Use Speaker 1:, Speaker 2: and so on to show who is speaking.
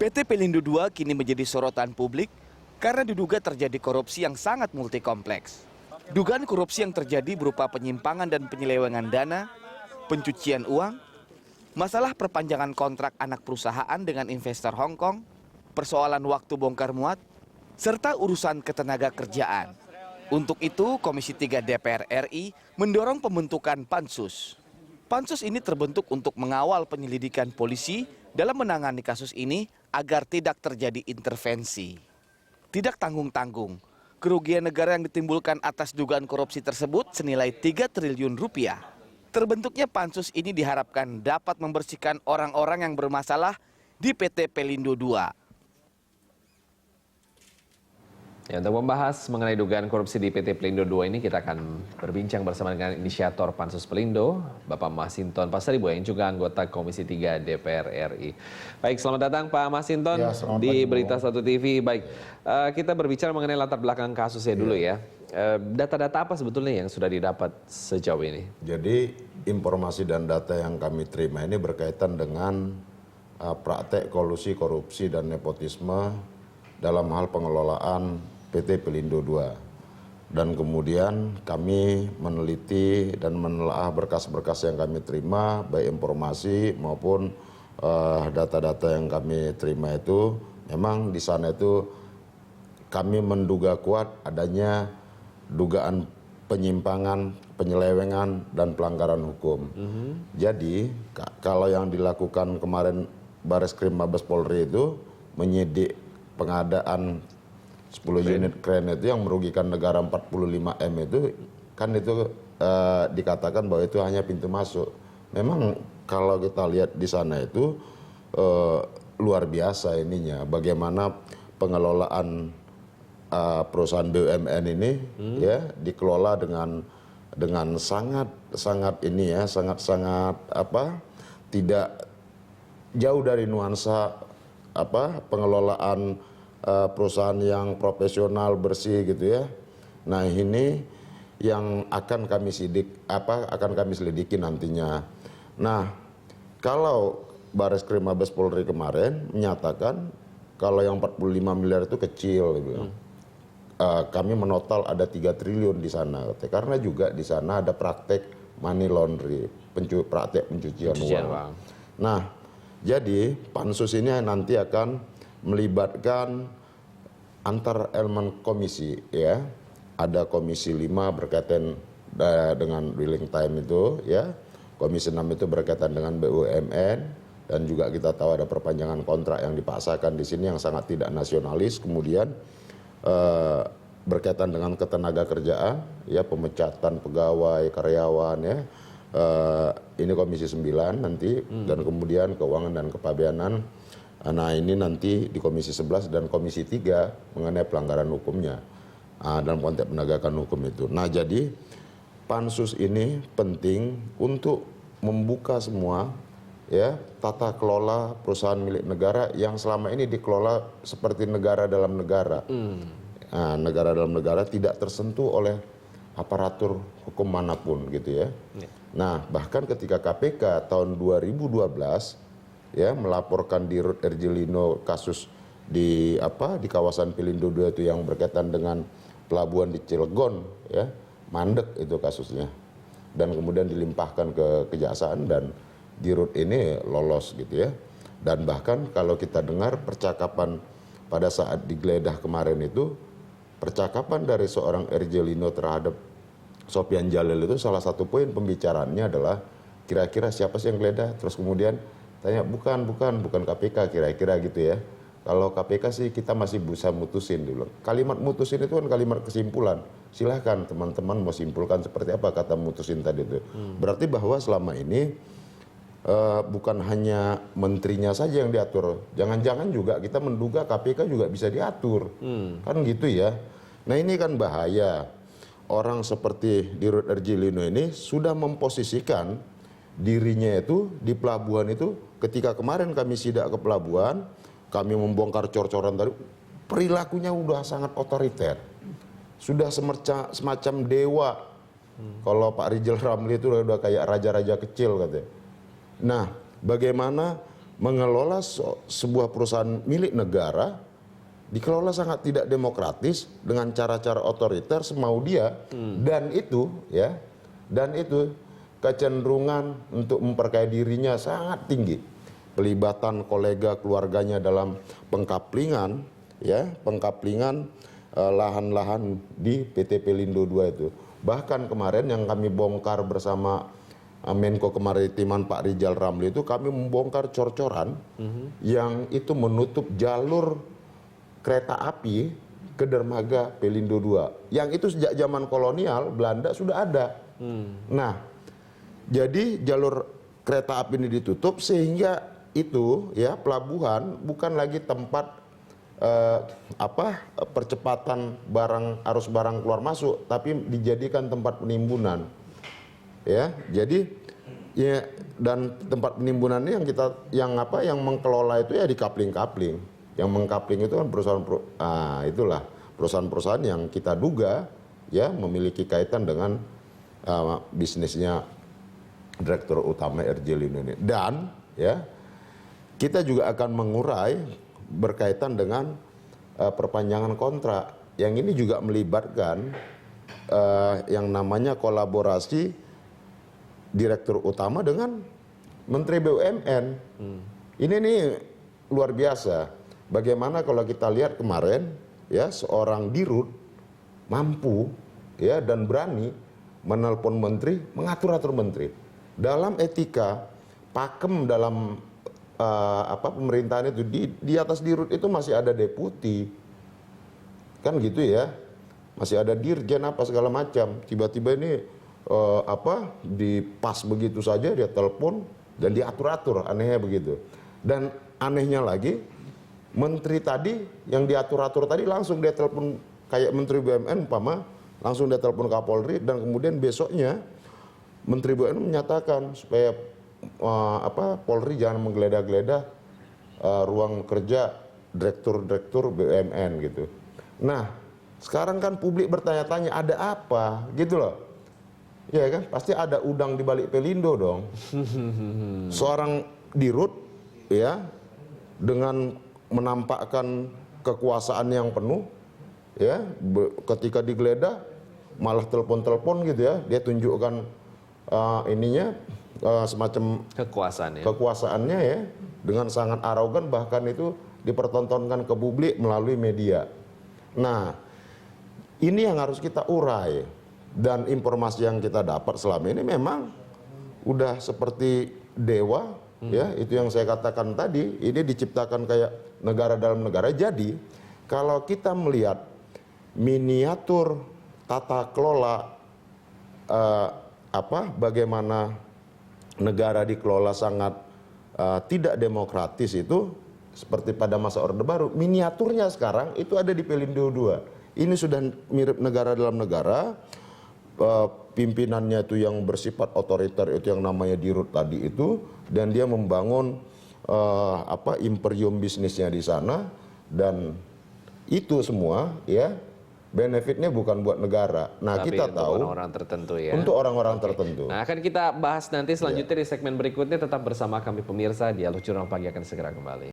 Speaker 1: PT Pelindo II kini menjadi sorotan publik karena diduga terjadi korupsi yang sangat multikompleks. Dugaan korupsi yang terjadi berupa penyimpangan dan penyelewengan dana, pencucian uang, masalah perpanjangan kontrak anak perusahaan dengan investor Hong Kong, persoalan waktu bongkar muat, serta urusan ketenaga kerjaan. Untuk itu, Komisi 3 DPR RI mendorong pembentukan Pansus. Pansus ini terbentuk untuk mengawal penyelidikan polisi dalam menangani kasus ini agar tidak terjadi intervensi. Tidak tanggung-tanggung, kerugian negara yang ditimbulkan atas dugaan korupsi tersebut senilai 3 triliun rupiah. Terbentuknya Pansus ini diharapkan dapat membersihkan orang-orang yang bermasalah di PT Pelindo II.
Speaker 2: Ya, untuk membahas mengenai dugaan korupsi di PT Pelindo II ini, kita akan berbincang bersama dengan inisiator Pansus Pelindo, Bapak Masinton Pasaribu, yang juga anggota Komisi 3 DPR RI. Baik, selamat datang Pak Masinton di Berita 1 TV. Baik, kita berbicara mengenai latar belakang kasusnya dulu ya. Data-data apa sebetulnya yang sudah didapat sejauh ini?
Speaker 3: Jadi informasi dan data yang kami terima ini berkaitan dengan praktek kolusi, korupsi, dan nepotisme dalam hal pengelolaan PT Pelindo II. Dan kemudian kami meneliti dan menelaah berkas-berkas yang kami terima, baik informasi maupun data-data yang kami terima itu, memang di sana itu kami menduga kuat adanya dugaan penyimpangan, penyelewengan, dan pelanggaran hukum. Jadi kalau yang dilakukan kemarin Bareskrim Mabes Polri itu menyidik pengadaan 10 unit kren itu yang merugikan negara 45 M itu, kan itu dikatakan bahwa itu hanya pintu masuk. Memang kalau kita lihat di sana itu luar biasa ininya, bagaimana pengelolaan perusahaan BUMN ini ya dikelola dengan sangat ini ya, sangat tidak jauh dari nuansa pengelolaan perusahaan yang profesional, bersih gitu ya. Nah, ini yang akan kami selidiki nantinya. Nah, kalau Bareskrim Mabes Polri kemarin menyatakan kalau yang 45 miliar itu kecil gitu. Kami menotal ada 3 triliun di sana, karena juga di sana ada praktek money laundry, praktek pencucian uang. Nah, jadi Pansus ini nanti akan melibatkan antar elemen komisi ya. Ada komisi 5 berkaitan dengan dwelling time itu ya. Komisi 6 itu berkaitan dengan BUMN, dan juga kita tahu ada perpanjangan kontrak yang dipaksakan di sini yang sangat tidak nasionalis. Kemudian berkaitan dengan ketenaga kerjaan ya, pemecatan pegawai, karyawan ya. Ini komisi 9 nanti, dan kemudian keuangan dan kepabeanan. Nah, ini nanti di komisi 11 dan komisi 3 mengenai pelanggaran hukumnya dalam konteks penegakan hukum itu. Nah, jadi Pansus ini penting untuk membuka semua ya tata kelola perusahaan milik negara yang selama ini dikelola seperti negara dalam negara. Nah, negara dalam negara tidak tersentuh oleh aparatur hukum manapun gitu ya. Nah, bahkan ketika KPK tahun 2012 ya melaporkan di Rut Erjelino kasus di kawasan Pelindo II itu yang berkaitan dengan pelabuhan di Cilegon ya, mandek itu kasusnya, dan kemudian dilimpahkan ke kejaksaan dan di Rut ini lolos gitu ya. Dan bahkan kalau kita dengar percakapan pada saat digeledah kemarin itu, percakapan dari seorang Erjelino terhadap Sofyan Jalil itu salah satu poin pembicaraannya adalah kira-kira siapa sih yang geledah, terus kemudian tanya bukan KPK kira-kira gitu ya. Kalau KPK sih kita masih bisa mutusin dulu. Kalimat mutusin itu kan kalimat kesimpulan. Silahkan teman-teman mau simpulkan seperti apa kata mutusin tadi itu. Berarti bahwa selama ini bukan hanya menterinya saja yang diatur. Jangan-jangan juga kita menduga KPK juga bisa diatur. Kan gitu ya. Nah, ini kan bahaya. Orang seperti Dirut Erjelino ini sudah memposisikan dirinya itu di pelabuhan itu. Ketika kemarin kami sidak ke pelabuhan, kami membongkar cor-coran tadi, perilakunya udah sangat otoriter. Sudah semacam dewa. Kalau Pak Rijal Ramli itu udah kayak raja-raja kecil katanya. Nah, bagaimana mengelola sebuah perusahaan milik negara dikelola sangat tidak demokratis dengan cara-cara otoriter semau dia, dan itu kecenderungan untuk memperkaya dirinya sangat tinggi. Pelibatan kolega keluarganya dalam pengkaplingan lahan-lahan di PT Pelindo II itu. Bahkan kemarin yang kami bongkar bersama Menko Kemaritiman Pak Rijal Ramli itu, kami membongkar cor-coran yang itu menutup jalur kereta api ke dermaga Pelindo II. Yang itu sejak zaman kolonial Belanda sudah ada. Nah, jadi jalur kereta api ini ditutup sehingga itu ya pelabuhan bukan lagi tempat percepatan arus barang keluar masuk, tapi dijadikan tempat penimbunan. Ya, jadi ya, dan tempat penimbunan ini yang mengkelola itu ya di kapling-kapling. Yang mengkapling itu kan perusahaan-perusahaan yang kita duga ya memiliki kaitan dengan bisnisnya Direktur Utama RJ Lindo ini. Dan ya kita juga akan mengurai berkaitan dengan perpanjangan kontrak. Yang ini juga melibatkan yang namanya kolaborasi Direktur Utama dengan Menteri BUMN. Ini nih luar biasa. Bagaimana kalau kita lihat kemarin ya seorang dirut mampu ya dan berani menelpon menteri, mengatur-atur menteri. Dalam etika pakem dalam pemerintahan itu di atas dirut itu masih ada deputi. Kan gitu ya. Masih ada dirjen apa segala macam. Tiba-tiba ini dipas begitu saja dia telepon dan diatur-atur, anehnya begitu. Dan anehnya lagi menteri tadi yang diatur-atur tadi langsung dia telepon kayak Menteri BUMN langsung dia telepon Kapolri, dan kemudian besoknya Menteri BUMN menyatakan supaya Polri jangan menggeledah-geledah ruang kerja direktur BUMN gitu. Nah, sekarang kan publik bertanya-tanya ada apa gitu loh. Ya kan, pasti ada udang di balik Pelindo dong. Seorang dirut ya dengan menampakkan kekuasaan yang penuh ya, ketika digeledah malah telepon-telepon gitu ya, dia tunjukkan semacam kekuasaannya ya dengan sangat arogan, bahkan itu dipertontonkan ke publik melalui media. Nah, ini yang harus kita urai. Dan informasi yang kita dapat selama ini memang udah seperti dewa, ya itu yang saya katakan tadi, ini diciptakan kayak negara dalam negara. Jadi kalau kita melihat miniatur tata kelola bagaimana negara dikelola sangat tidak demokratis itu seperti pada masa Orde Baru, miniaturnya sekarang itu ada di Pelindo II. Ini sudah mirip negara dalam negara. Pimpinannya itu yang bersifat otoriter itu yang namanya dirut tadi itu, dan dia membangun imperium bisnisnya di sana, dan itu semua ya benefitnya bukan buat negara. Nah,
Speaker 2: tapi
Speaker 3: kita
Speaker 2: untuk
Speaker 3: tahu
Speaker 2: orang-orang tertentu ya.
Speaker 3: Untuk orang-orang tertentu.
Speaker 2: Nah, akan kita bahas nanti selanjutnya di segmen berikutnya. Tetap bersama kami pemirsa, Dialog Jurnal Pagi akan segera kembali.